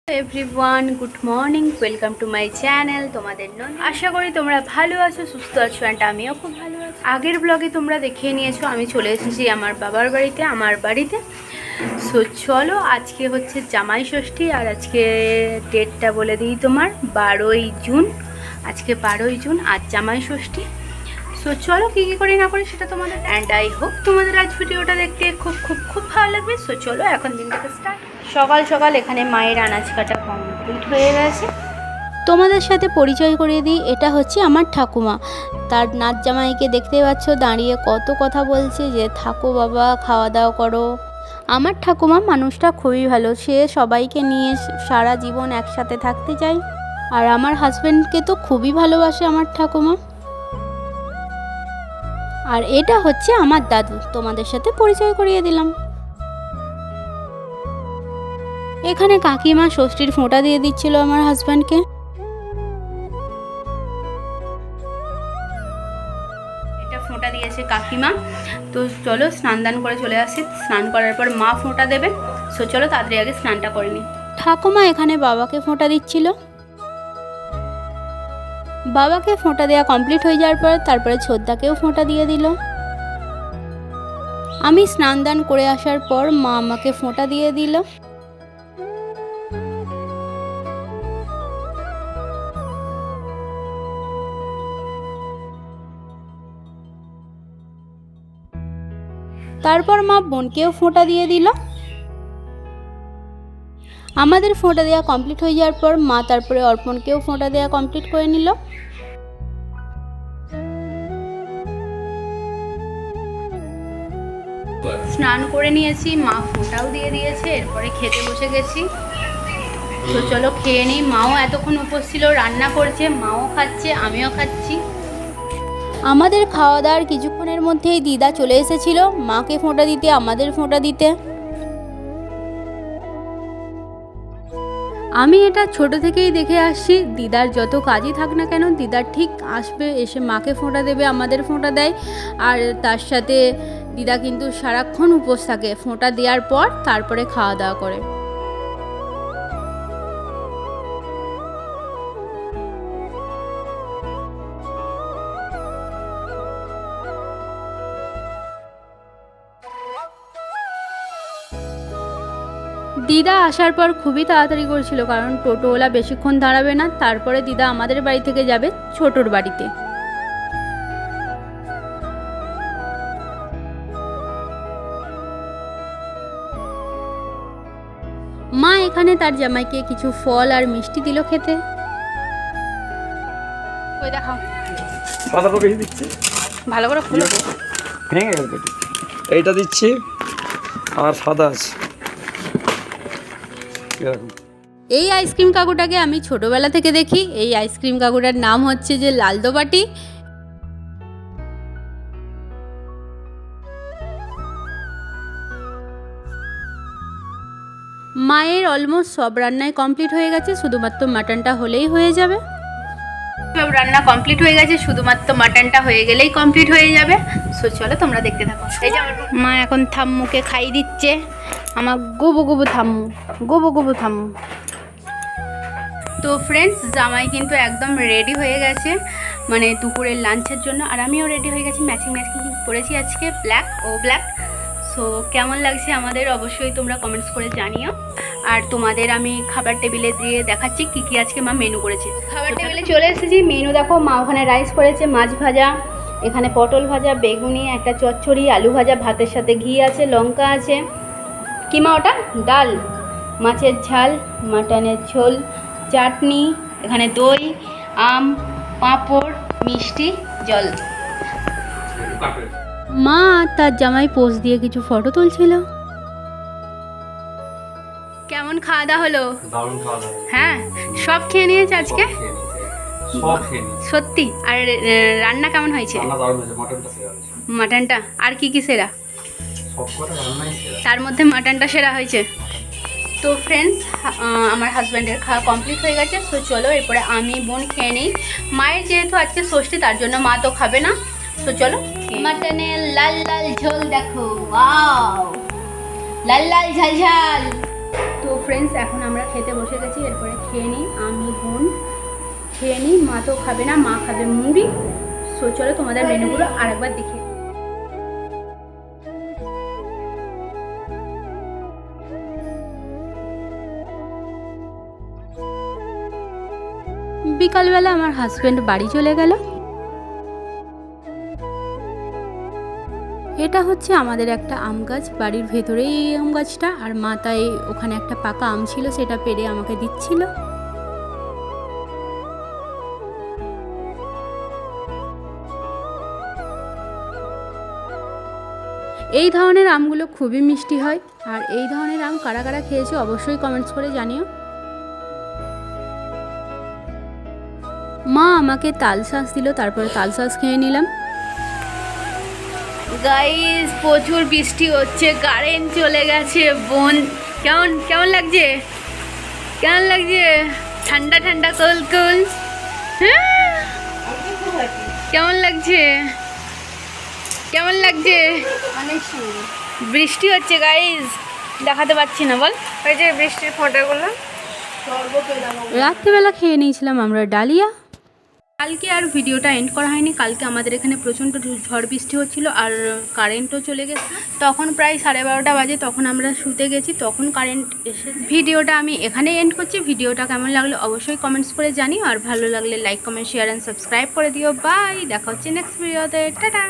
Everyone, good morning, welcome to my channel. তোমাদের আশা করি তোমরা ভালো আছো, সুস্থ আছো, অ্যান্ড আমিও খুব ভালো আছি। আগের ব্লগে তোমরা দেখিয়ে নিয়েছো আমি চলে এসেছি আমার বাবার বাড়িতে, আমার বাড়িতে। সো চলো, আজকে হচ্ছে জামাই ষষ্ঠী, আর আজকে ডেটটা বলে দিই তোমার 12ই জুন। আজকে 12ই জুন, আজ জামাই ষষ্ঠী। সো চলো, কী কী করি না করি সেটা তোমাদের, অ্যান্ড আই হোপ তোমাদের আজ ভিডিওটা দেখতে খুব খুব খুব ভালো লাগবে। সো চলো, এখন দিনটাকে স্টার্ট। সকাল সকাল এখানে মায়ের আনাজ কাটা কমপ্লিট হয়ে গেছে। তোমাদের সাথে পরিচয় করিয়ে দিই, এটা হচ্ছে আমার ঠাকুমা। তার নাচ জামাইকে দেখতে পাচ্ছ দাঁড়িয়ে কত কথা বলছে যে থাকো বাবা, খাওয়া দাওয়া করো। আমার ঠাকুমা মানুষটা খুবই ভালো, সে সবাইকে নিয়ে সারা জীবন একসাথে থাকতে চায়। আর আমার হাজব্যান্ডকে তো খুবই ভালোবাসে আমার ঠাকুমা। আর এটা হচ্ছে আমার দাদু, তোমাদের সাথে পরিচয় করিয়ে দিলাম। এখানে কাকিমা ষষ্ঠীর ফোঁটা দিয়ে দিচ্ছিল আমার হাজব্যান্ডকে। এটা ফোঁটা দিয়েছে কাকিমা। তো চলো স্নান দান করে চলে আসি, স্নান করার পর মা ফোঁটা দেবে। সো চলো তাড়াতাড়ি আগে স্নানটা করে নিই। ঠাকুমা এখানে বাবাকে ফোঁটা দিচ্ছিল। বাবাকে ফোঁটা দেওয়া কমপ্লিট হয়ে যাওয়ার পর তারপরে ছোদ্দাকেও ফোঁটা দিয়ে দিল। আমি স্নান দান করে আসার পর মা আমাকে ফোঁটা দিয়ে দিল। তারপর মা বোনকেও ফোঁটা দিয়ে দিল। আমাদের ফোঁটা দেওয়া কমপ্লিট হয়ে যাওয়ার পর মা তারপরে অর্পণকেও ফোঁটা দেওয়া কমপ্লিট করে নিল। স্নান করে নিয়েছি, মা ফোঁটাও দিয়ে দিয়েছে, এরপরে খেতে বসে গেছি। তো চলো খেয়ে নিই। মাও এতক্ষণ উপোস ছিল, রান্না করছে, মাও খাচ্ছে, আমিও খাচ্ছি। আমাদের খাওয়া দাওয়ার কিছুক্ষণের মধ্যেই দিদা চলে এসেছিল মাকে ফোঁটা দিতে, আমাদের ফোঁটা দিতে। আমি এটা ছোট থেকেই দেখে আসছি, দিদার যত কাজই থাক না কেন দিদার ঠিক আসবে, এসে মাকে ফোঁটা দেবে, আমাদের ফোঁটা দেয়। আর তার সাথে দিদা কিন্তু সারাক্ষণ উপোস থাকে, ফোঁটা দেওয়ার পর তারপরে খাওয়া দাওয়া করে। দিদা আসার পর খুবই তাড়াতাড়ি করেছিল, কারণ টোটোওয়ালা বেশিক্ষণ দাঁড়াবে না। তারপরে দিদা আমাদের বাড়ি থেকে যাবে ছোটোর বাড়িতে। মা এখানে তার জামাইকে কিছু ফল আর মিষ্টি দিল খেতে। ওই দেখাও, বাঁধাকপি দিচ্ছি, ভালো করে খুলো। ভেঙে গেল, এইটা দিচ্ছি আর সাদা আছে। এই আইসক্রিম কাকুটাকে আমি ছোটবেলা থেকে দেখি। এই আইসক্রিম কাকুটার নাম হচ্ছে যে লালদোপাটি। মায়ের অলমোস্ট সব রান্নাই কমপ্লিট হয়ে গেছে, শুধুমাত্র মাটনটা হলেই হয়ে যাবে। সব রান্না কমপ্লিট হয়ে গেছে, শুধুমাত্র মাটনটা হয়ে গেলেই কমপ্লিট হয়ে যাবে। সো চলো তোমরা দেখতে থাকো। এই যে আমার মা এখন থাম্মুকে খাই দিচ্ছে, আমার গোবু গোবু থাম্মু, গোবু গোবু থাম্মু। তো ফ্রেন্ডস, জামাই কিন্তু একদম রেডি হয়ে গেছে, মানে দুপুরের লাঞ্চের জন্য। আর আমিও রেডি হয়ে গেছি, ম্যাচিং পরেছি আজকে, ব্ল্যাক ও ব্ল্যাক। সো কেমন লাগছে আমাদের অবশ্যই তোমরা কমেন্টস করে জানিও। আর তোমাদের আমি খাবার টেবিলে দিয়ে দেখাচ্ছি কী কী আজকে মা মেনু করেছে। খাবার টেবিলে চলে এসেছি, মেনু দেখো। মা ওখানে রাইস করেছে, মাছ ভাজা, এখানে পটল ভাজা, বেগুনি, একটা চচ্চড়ি, আলু ভাজা, ভাতের সাথে ঘি আছে, লঙ্কা আছে, কি মা ওটা, ডাল, মাছের ঝাল, মাটনের ঝোল, চাটনি, এখানে দই, আম, পাঁপড়, মিষ্টি, জল। মা তার জামাই পোজ দিয়ে কিছু ফটো তুলছিল। কেমন খাওয়া দাওয়া হলো? দারুণ খাওয়া দাওয়া। হ্যাঁ, সব খেয়ে নিয়েছে আজকে, সব খেয়ে নিয়েছি। সত্যি। আর রান্না কেমন হয়েছে? রান্না দারুণ হয়েছে, মাটনটা সেরা হয়েছে। মাটনটা আর কি কি সেরা? সব কটা রান্নাই সেরা, তার মধ্যে মাটনটা সেরা হয়েছে। তো ফ্রেন্ডস, আমার হাজব্যান্ডের খাওয়া কমপ্লিট হয়ে গেছে। সো চলো এরপরে আমি বোন খেয়ে নিই। মায়ের যেহেতু আজকে ষষ্ঠী, তার জন্য মা তো খাবে না। সো চলো, মাটনের লাল লাল ঝোল দেখো, ওয়াও, লাল লাল ঝাল ঝাল। তো ফ্রেন্ডস এখন আমরা খেতে বসে গেছি, এরপরে খেয়ে নিই, আমি বোন খেয়ে নিই, মা তো খাবে না, মা খাবে মুড়ি। সো চলো তোমাদের মেনুগুলো আরেকবার দেখি। বিকালবেলা আমার হাজব্যান্ড বাড়ি চলে গেল। এটা হচ্ছে আমাদের একটা আম গাছ, বাড়ির ভেতরেই এই আম গাছটা, আর মা তাই ওখানে একটা পাকা আম ছিল সেটা পেড়ে আমাকে দিচ্ছিল। এই ধরনের আমগুলো খুবই মিষ্টি হয়, আর এই ধরনের আম কারা কারা খেয়েছো অবশ্যই কমেন্টস করে জানিও। মা আমাকে তাল শাঁস দিল, তারপরে তাল শাঁস খেয়ে নিলাম। গাইস প্রচুর বৃষ্টি হচ্ছে, কারেন্ট চলে গেছে। বোন কেমন কেমন লাগছে, কেমন লাগছে? ঠান্ডা ঠান্ডা কোল কোল, হ্যাঁ কেমন লাগছে, কেমন লাগছে? বৃষ্টি হচ্ছে গাইস, দেখাতে পাচ্ছি না, বল ওই যে বৃষ্টির ফোঁটাগুলো। রাত্রিবেলা খেয়ে নিয়েছিলাম আমরা ডালিয়া। কালকে আর ভিডিওটা এন্ড করা হয়নি, কালকে আমাদের এখানে প্রচণ্ড ঝড় বৃষ্টি হচ্ছিল আর কারেন্টও চলে গেছে। তখন প্রায় 12:30 বাজে, তখন আমরা শুতে গেছি, তখন কারেন্ট এসে। ভিডিওটা আমি এখানে এন্ড করছি। ভিডিওটা কেমন লাগলো অবশ্যই কমেন্টস করে জানিও, আর ভালো লাগলে like comment share and subscribe করে দিও। বাই, দেখা হচ্ছে নেক্সট ভিডিওতে, টাটা।